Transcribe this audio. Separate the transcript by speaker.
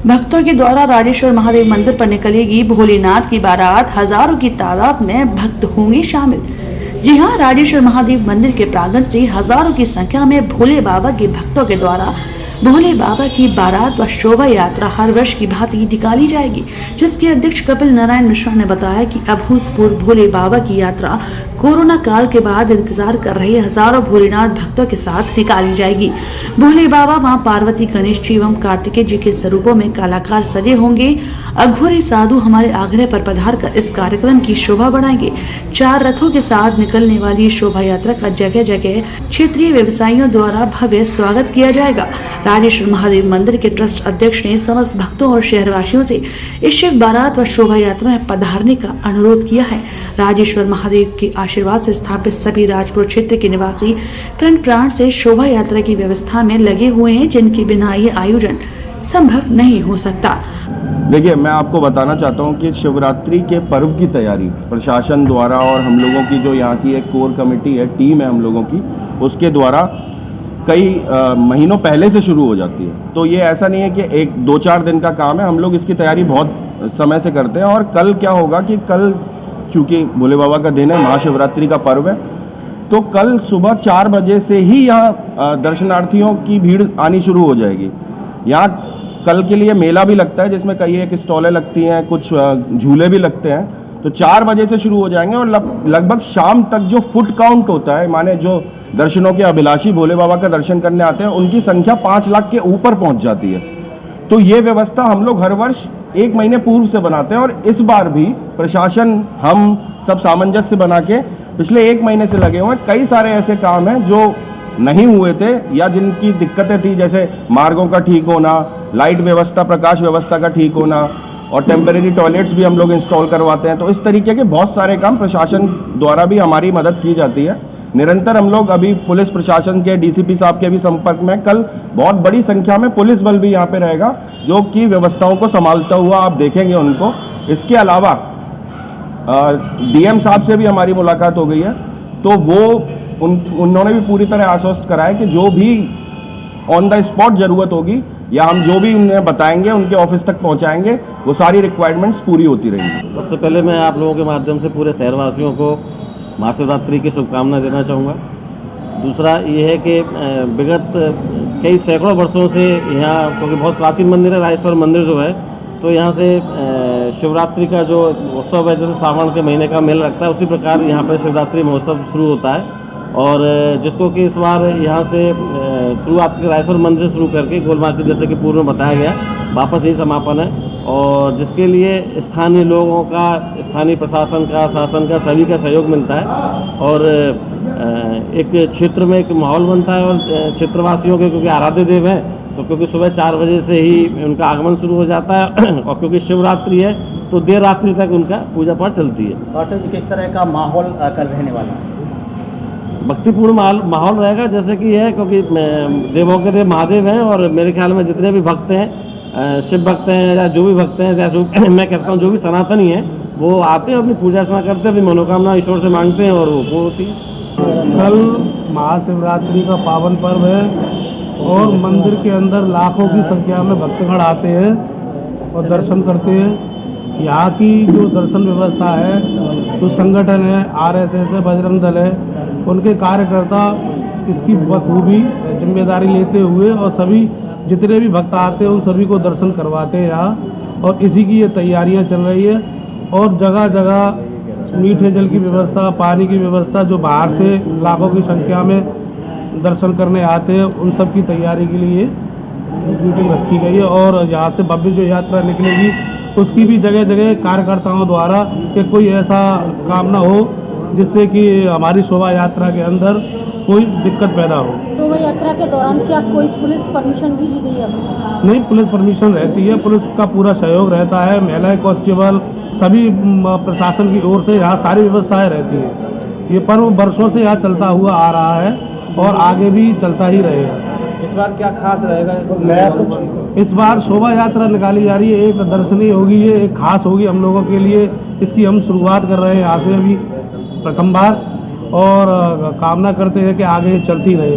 Speaker 1: भक्तों के द्वारा राजेश्वर महादेव मंदिर पर निकलेगी भोलेनाथ की बारात। हजारों की तादाद में भक्त होंगे शामिल। जी हां, राजेश्वर महादेव मंदिर के प्रांगण से हजारों की संख्या में भोले बाबा के भक्तों के द्वारा भोले बाबा की बारात व शोभा यात्रा हर वर्ष की भांति निकाली जाएगी, जिसके अध्यक्ष कपिल नारायण मिश्रा ने बताया कि अभूतपूर्व भोले बाबा की यात्रा कोरोना काल के बाद इंतजार कर रहे हजारों भोलेनाथ भक्तों के साथ निकाली जाएगी। भोले बाबा मां पार्वती, गणेश जी एवं कार्तिकेय जी के स्वरूपों में कलाकार सजे होंगे। अघोरी साधु हमारे आग्रह पर पधार कर इस कार्यक्रम की शोभा बढ़ाएंगे। 4 रथों के साथ निकलने वाली शोभा यात्रा का जगह जगह क्षेत्रीय व्यवसायियों द्वारा भव्य स्वागत किया जाएगा। राजेश्वर महादेव मंदिर के ट्रस्ट अध्यक्ष ने समस्त भक्तों और शहरवासियों से इस शिव बारात व शोभा यात्रा में पधारने का अनुरोध किया है। राजेश्वर महादेव के आशीर्वाद से स्थापित सभी राजपुर क्षेत्र के निवासी तन प्राण से शोभा यात्रा की व्यवस्था में लगे हुए हैं, जिनके बिना ये आयोजन संभव नहीं हो सकता।
Speaker 2: देखिए, मैं आपको बताना चाहता हूं कि शिवरात्रि के पर्व की तैयारी प्रशासन द्वारा और हम लोगों की जो यहाँ की एक कोर कमेटी है, टीम है हम लोगों की, उसके द्वारा कई महीनों पहले से शुरू हो जाती है। तो ये ऐसा नहीं है कि 1-2-4 दिन का काम है, हम लोग इसकी तैयारी बहुत समय से करते हैं। और कल क्या होगा कि कल चूँकि भोले बाबा का दिन है, महाशिवरात्रि का पर्व है, तो कल सुबह 4 बजे से ही यहाँ दर्शनार्थियों की भीड़ आनी शुरू हो जाएगी। यहाँ कल के लिए मेला भी लगता है, जिसमें कई एक स्टॉलें लगती हैं, कुछ झूले भी लगते हैं। तो 4 बजे से शुरू हो जाएंगे और लगभग शाम तक जो फुट काउंट होता है, माने जो दर्शनों के अभिलाषी भोले बाबा का दर्शन करने आते हैं, उनकी संख्या 5 लाख के ऊपर पहुंच जाती है। तो ये व्यवस्था हम लोग हर वर्ष 1 महीने पूर्व से बनाते हैं और इस बार भी प्रशासन, हम सब सामंजस्य बना के पिछले 1 महीने से लगे हुए हैं। कई सारे ऐसे काम हैं जो नहीं हुए थे या जिनकी दिक्कतें थी, जैसे मार्गों का ठीक होना, लाइट व्यवस्था, प्रकाश व्यवस्था का ठीक होना, और टेम्परेरी टॉयलेट्स भी हम लोग इंस्टॉल करवाते हैं। तो इस तरीके के बहुत सारे काम प्रशासन द्वारा भी हमारी मदद की जाती है। निरंतर हम लोग अभी पुलिस प्रशासन के डीसीपी साहब के भी संपर्क में, कल बहुत बड़ी संख्या में पुलिस बल भी यहाँ पे रहेगा, जो कि व्यवस्थाओं को संभालता हुआ आप देखेंगे उनको। इसके अलावा डीएम साहब से भी हमारी मुलाकात हो गई है, तो वो उन्होंने भी पूरी तरह आश्वस्त करा है कि जो भी ऑन द स्पॉट ज़रूरत होगी या हम जो भी उन्हें बताएंगे उनके ऑफिस तक पहुंचाएंगे, वो सारी रिक्वायरमेंट्स पूरी होती रहेंगी।
Speaker 3: सबसे पहले मैं आप लोगों के माध्यम से पूरे शहरवासियों को महाशिवरात्रि की शुभकामनाएं देना चाहूँगा। दूसरा ये है कि विगत कई सैकड़ों वर्षों से यहाँ, क्योंकि बहुत प्राचीन मंदिर है राजेश्वर मंदिर जो है, तो यहाँ से शिवरात्रि का जो उत्सव है, जैसे सावन के महीने का मेला लगता है, उसी प्रकार यहाँ पर शिवरात्रि महोत्सव शुरू होता है। और जिसको कि इस बार यहाँ से शुरुआत राजेश्वर मंदिर से शुरू करके गोल मार्केट, जैसे कि पूर्व में बताया गया, वापस यही समापन है। और जिसके लिए स्थानीय लोगों का, स्थानीय प्रशासन का, शासन का, सभी का सहयोग मिलता है और एक क्षेत्र में एक माहौल बनता है। और क्षेत्रवासियों के, क्योंकि आराध्य देव हैं, तो क्योंकि सुबह 4 बजे से ही उनका आगमन शुरू हो जाता है और क्योंकि शिवरात्रि है तो देर रात्रि तक उनका पूजा पाठ चलती है।
Speaker 4: दर्शक जी, किस तरह का माहौल कल रहने वाला है?
Speaker 3: भक्तिपूर्ण माहौल रहेगा, जैसे कि है, क्योंकि देवों के देव महादेव हैं और मेरे ख्याल में जितने भी भक्त हैं, शिव भक्त हैं या जो भी भक्त हैं, चाहे मैं कहता हूँ जो भी सनातनी हैं, वो आते हैं, अपनी पूजा अर्चना करते हैं, अपनी मनोकामना ईश्वर से मांगते हैं और वो पूर्ण होती है।
Speaker 5: कल महाशिवरात्रि का पावन पर्व है और मंदिर के अंदर लाखों की संख्या में भक्तगण आते हैं और दर्शन करते हैं। यहाँ की जो दर्शन व्यवस्था है, जो संगठन है, आरएसएस है, बजरंग दल है, उनके कार्यकर्ता इसकी बखूबी जिम्मेदारी लेते हुए और सभी जितने भी भक्त आते हैं उन सभी को दर्शन करवाते हैं यहाँ। और इसी की ये तैयारियाँ चल रही है और जगह जगह मीठे जल की व्यवस्था, पानी की व्यवस्था, जो बाहर से लाखों की संख्या में दर्शन करने आते हैं, उन सब की तैयारी के लिए मीटिंग रखी गई है। और यहाँ से भव्य जो यात्रा निकलेगी उसकी भी जगह जगह कार्यकर्ताओं द्वारा कि कोई ऐसा काम ना हो जिससे कि हमारी शोभा यात्रा के अंदर कोई दिक्कत पैदा हो।
Speaker 6: शोभा यात्रा के दौरान क्या कोई पुलिस परमिशन भी ली गई है?
Speaker 5: नहीं, पुलिस परमिशन रहती है, पुलिस का पूरा सहयोग रहता है, महिला कांस्टेबल, सभी प्रशासन की ओर से यहाँ सारी व्यवस्थाएं रहती है। ये पर्व वर्षों से यहाँ चलता हुआ आ रहा है और आगे भी चलता ही रहेगा।
Speaker 4: इस बार क्या खास रहेगा?
Speaker 5: इस बार शोभा यात्रा निकाली जा रही है, एक दर्शनीय होगी, ये एक खास होगी हम लोगों के लिए। इसकी हम शुरुआत कर रहे हैं यहाँ से अभी प्रथम बार और कामना करते हैं कि आगे चलती रहे।